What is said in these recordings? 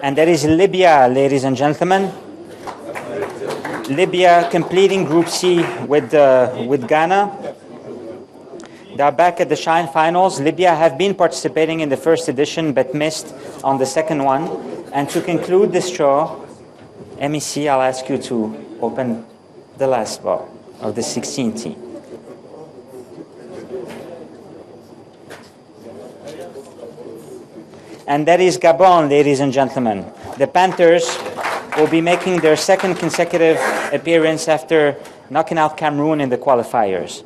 And that is Libya, ladies and gentlemen. Libya completing Group C with Ghana. They are back at the Shine Finals. Libya have been participating in the first edition but missed on the second one. And to conclude this draw, MEC, I'll ask you to open the last ball of the 16th team. And that is Gabon, ladies and gentlemen. The Panthers will be making their second consecutive appearance after knocking out Cameroon in the qualifiers.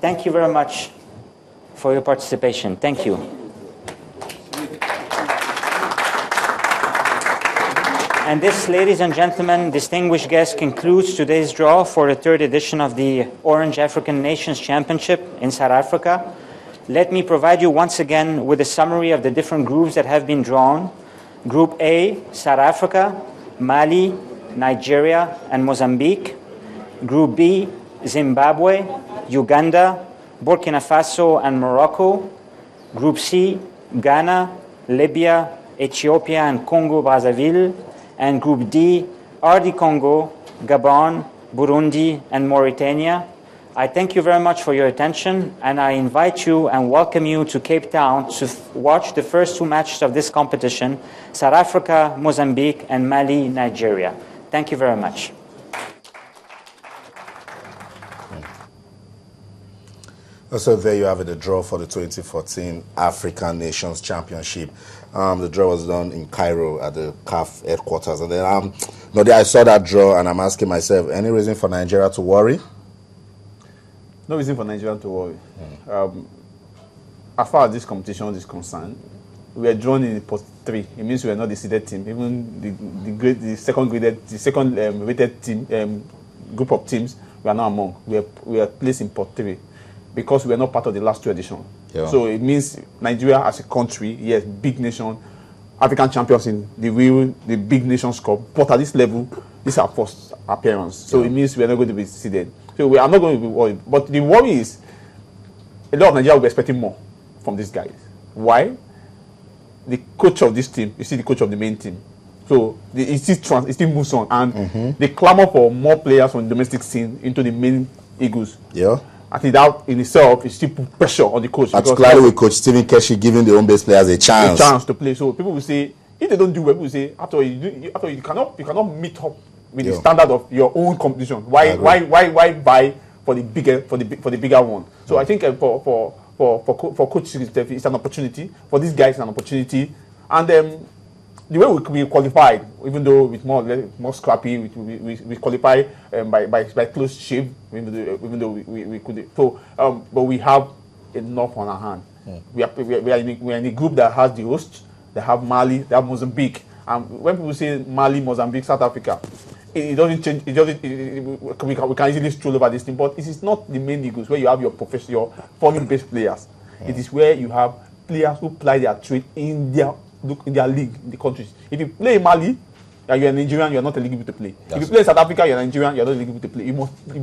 Thank you very much for your participation. Thank you. And this, ladies and gentlemen, distinguished guest, concludes today's draw for the third edition of the Orange African Nations Championship in South Africa. Let me provide you once again with a summary of the different groups that have been drawn. Group A, South Africa, Mali, Nigeria, and Mozambique. Group B, Zimbabwe, Uganda, Burkina Faso, and Morocco. Group C, Ghana, Libya, Ethiopia, and Congo-Brazzaville. And Group D, RD Congo, Gabon, Burundi, and Mauritania. I thank you very much for your attention, and I invite you and welcome you to Cape Town to watch the first two matches of this competition, South Africa, Mozambique, and Mali, Nigeria. Thank you very much. So there you have it, the draw for the 2014 African Nations Championship. The draw was done in Cairo at the CAF headquarters. And then I saw that draw and I'm asking myself, any reason for Nigeria to worry? No reason for Nigeria to worry. As far as this competition is concerned, we are drawn in pot 3. It means we are not the seeded team. Even the second rated team group of teams, we are not among. We are placed in pot 3 because we are not part of the last 2 editions. Yeah. So it means Nigeria as a country, yes, big nation, African champions in the big nations cup, but at this level, this is our first appearance. So it means we are not going to be seeded. So we are not going to be worried. But the worry is, a lot of Nigeria will be expecting more from these guys. Why? The coach of this team, you see the coach of the main team. So it still moves on. And they clamor for more players from the domestic scene into the main Eagles. Yeah. I think that in itself is still put pressure on the coach. Particularly with Coach Stephen Keshi giving the home base players a chance. To play. So people will say, if they don't do well, people will say, after you cannot meet up with the standard of your own competition. Why buy for the bigger one? So I think for Coach, it's an opportunity. For these guys, it's an opportunity. And the way we qualified, even though it's more scrappy, we qualify by close shave, even though we could. So, but we have enough on our hand. We are in a group that has the hosts. They have Mali, they have Mozambique. And when people say Mali, Mozambique, South Africa, it doesn't change. We can easily stroll over this thing. But it is not the main Eagles where you have your professional foreign-based players. It is where you have players who ply their trade in their league, in the countries. If you play in Mali, and you're a Nigerian, you're not eligible to play. If you play in South Africa, you're a Nigerian, you're not eligible to play. You must be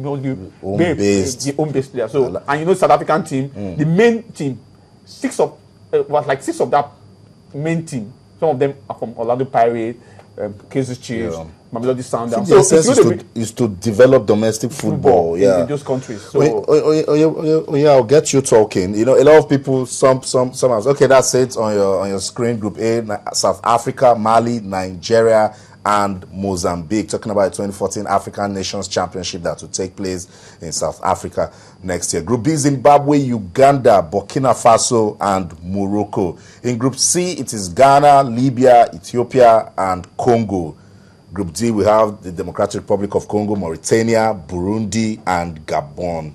home-based player. So, and you know, South African team, the main team, six of that main team. Some of them are from Orlando Pirates, Kaizer Chiefs, Mamelodi Sundowns. So the essence is to develop domestic football in those countries. So I'll get you talking. You know, a lot of people, some okay, that's it on your screen. Group A, South Africa, Mali, Nigeria, and Mozambique. Talking about the 2014 African Nations Championship that will take place in South Africa next year. Group B, Zimbabwe, Uganda, Burkina Faso, and Morocco. In Group C, it is Ghana, Libya, Ethiopia, and Congo. Group D, we have the Democratic Republic of Congo, Mauritania, Burundi, and Gabon.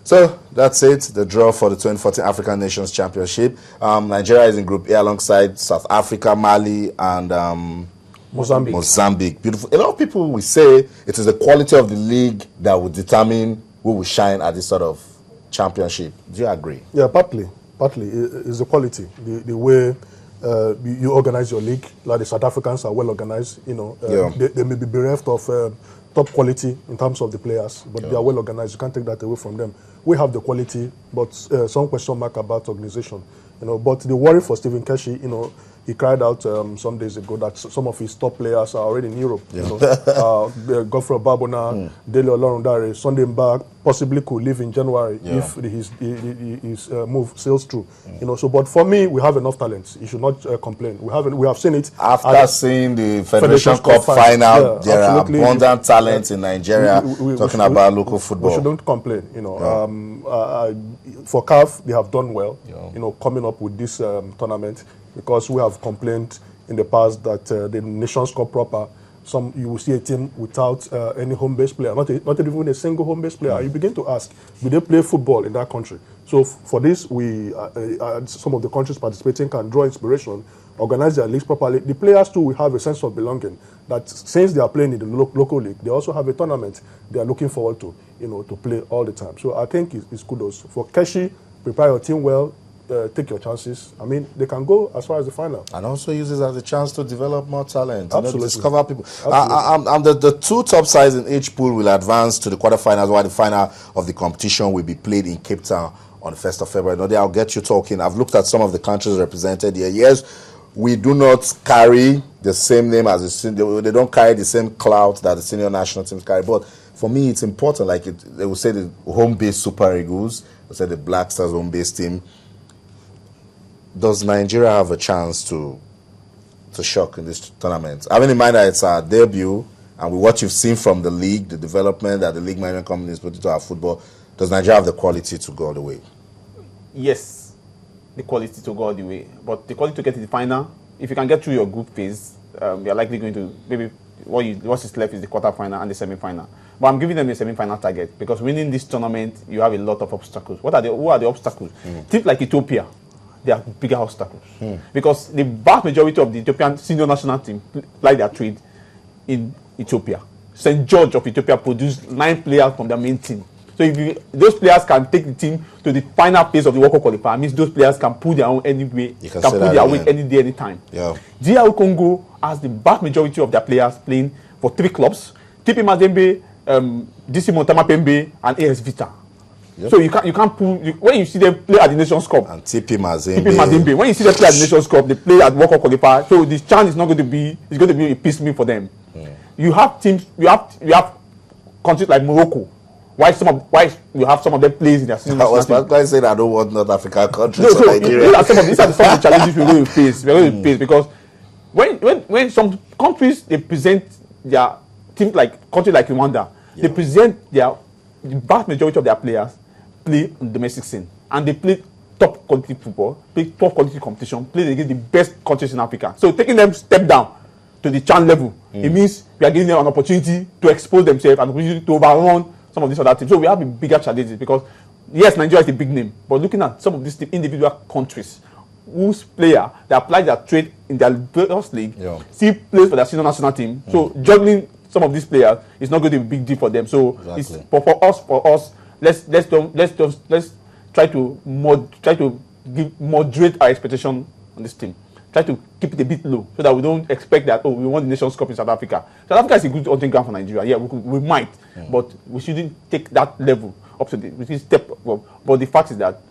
So that's it, the draw for the 2014 African Nations Championship. Nigeria is in Group A alongside South Africa, Mali, and Mozambique. Beautiful. A lot of people will say it is the quality of the league that will determine who will shine at this sort of championship. Do you agree? Yeah, partly. It's the quality, the way you organize your league. Like the South Africans are well organized. You know, they may be bereft of top quality in terms of the players, but they are well organized. You can't take that away from them. We have the quality, but some question mark about organization. But the worry for Stephen Keshi, he cried out some days ago that some of his top players are already in Europe. Godfrey Babona, Dele Olorundare, Sunday Mbak possibly could leave in January if his move sails through. But for me, we have enough talent. You should not complain. We have seen it after seeing the Federation Cup final. There absolutely. are abundant talent in Nigeria. Talking about local football, we shouldn't complain. For CAF, they have done well. Coming up with this tournament, because we have complained in the past that the Nations Cup proper, you will see a team without any home-based player, not even a single home-based player. You begin to ask, do they play football in that country? So for this, some of the countries participating can draw inspiration, organize their leagues properly. The players too will have a sense of belonging, that since they are playing in the local league, they also have a tournament they are looking forward to, to play all the time. So I think it's kudos. For Keshi, prepare your team well, take your chances. I mean, they can go as far as the final. And also use it as a chance to develop more talent. Absolutely. Discover people. The two top sides in each pool will advance to the quarterfinals, while the final of the competition will be played in Cape Town on the 1st of February. I'll get you talking. I've looked at some of the countries represented here. Yes, we do not carry the same name as they don't carry the same clout that the senior national teams carry. But for me, it's important. Like they will say the home-based Super Eagles, they will say the Black Stars home-based team. Does Nigeria have a chance to shock in this tournament? Having in mind that it's our debut, and with what you've seen from the league, the development that the league management company is putting into our football, does Nigeria have the quality to go all the way? Yes, the quality to go all the way. But the quality to get to the final, if you can get through your group phase, you're likely going to, maybe what is left is the quarter-final and the semi-final. But I'm giving them a semi-final target, because winning this tournament, you have a lot of obstacles. Who are the obstacles? Teams like Ethiopia, they are bigger obstacles. Because the vast majority of the Ethiopian senior national team play their trade in Ethiopia. St. George of Ethiopia produced 9 players from their main team. So if those players can take the team to the final phase of the World Cup qualifier, means those players can pull their own anyway, can pull their weight any day, anytime. DR Congo has the vast majority of their players playing for 3 clubs: TP Mazembe, DC Montama Pembe, and AS Vita. So you can't pull when you see them play at the Nations Cup. And TP Mazembe. When you see them play at the Nations Cup, they play at World Cup qualifier. So the chance is not going to be. It's going to be a piecemeal for them. You have teams. You have countries like Morocco. Why you have some of them plays in their senior I was going to say that I don't want North African countries. No, so these are some of the challenges we're going to face. We're going to face because when some countries they present their teams like countries like Rwanda, they present the vast majority of their players play on domestic scene, and they play top quality football, play top quality competition, play against the best countries in Africa. So taking them step down to the CHAN level, it means we are giving them an opportunity to expose themselves and opportunity to overrun some of these other teams. So we have a bigger challenges because yes, Nigeria is a big name, but looking at some of these individual countries whose player they apply their trade in their various league, still plays for their senior national team. So juggling some of these players is not going to be a big deal for them. So it's for us. Let's try to moderate our expectation on this team. Try to keep it a bit low so that we don't expect that we want the Nations Cup in South Africa. South Africa is a good hunting ground for Nigeria. Yeah, we might, but we shouldn't take that level up to the step. But the fact is that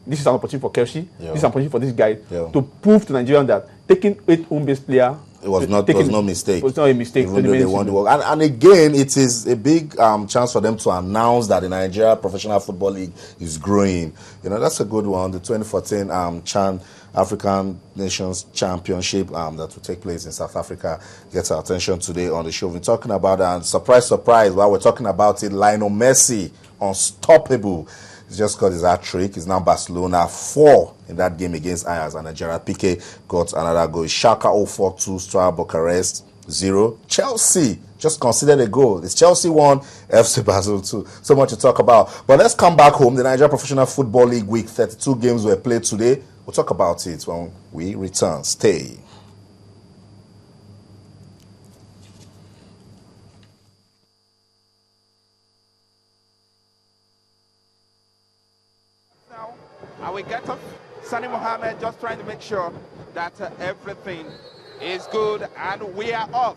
this is an opportunity for Kelshi. This is an opportunity for this guy to prove to Nigerians that taking 8 home-based players. It was no mistake. It was not a mistake. Even though they won the world. And again, it is a big chance for them to announce that the Nigeria Professional Football League is growing. That's a good one. The 2014 CHAN African Nations Championship that will take place in South Africa gets our attention today on the show. We're talking about, and surprise, while we're talking about it, Lionel Messi, unstoppable. He's just got his hat-trick. He's now Barcelona 4 in that game against Ajax, and Gerard Piqué got another goal. Schalke 0-4-2, Steaua Bucharest 0. Chelsea just considered a goal. It's Chelsea 1, FC Basel 2. So much to talk about. But let's come back home. The Nigeria Professional Football League Week 32 games were played today. We'll talk about it when we return. Stay. And we get up, Sani Mohammed just trying to make sure that everything is good, and we are off.